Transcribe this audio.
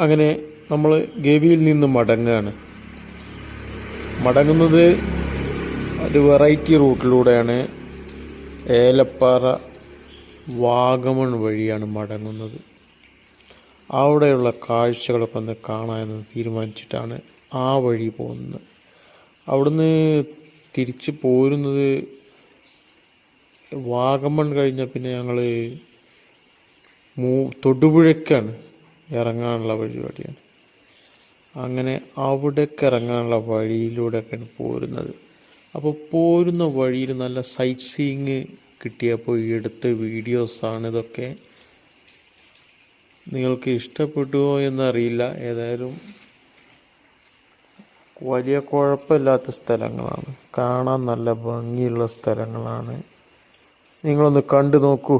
അങ്ങനെ നമ്മൾ ഗവിയിൽ നിന്ന് മടങ്ങുന്നത് ഒരു വെറൈറ്റി റൂട്ടിലൂടെയാണ്. ഏലപ്പാറ വാഗമൺ വഴിയാണ് മടങ്ങുന്നത്. അവിടെയുള്ള കാഴ്ചകളൊക്കെ ഒന്ന് കാണാമെന്ന് തീരുമാനിച്ചിട്ടാണ് ആ വഴി പോകുന്നത്. അവിടുന്ന് തിരിച്ച് പോരുന്നത് വാഗമൺ കഴിഞ്ഞ പിന്നെ ഞങ്ങൾ തൊടുപുഴയ്ക്കാണ് ഇറങ്ങാനുള്ള പരിപാടിയാണ്. അങ്ങനെ അവിടേക്ക് ഇറങ്ങാനുള്ള വഴിയിലൂടെയൊക്കെയാണ് പോരുന്നത്. അപ്പോൾ പോരുന്ന വഴിയിൽ നല്ല സൈറ്റ് സീയിങ് കിട്ടിയപ്പോൾ എടുത്ത വീഡിയോസാണ് ഇതൊക്കെ. നിങ്ങൾക്ക് ഇഷ്ടപ്പെട്ടുവോ എന്നറിയില്ല. ഏതായാലും വലിയ കുഴപ്പമില്ലാത്ത സ്ഥലങ്ങളാണ്, കാണാൻ നല്ല ഭംഗിയുള്ള സ്ഥലങ്ങളാണ്. നിങ്ങളൊന്ന് കണ്ടു നോക്കൂ.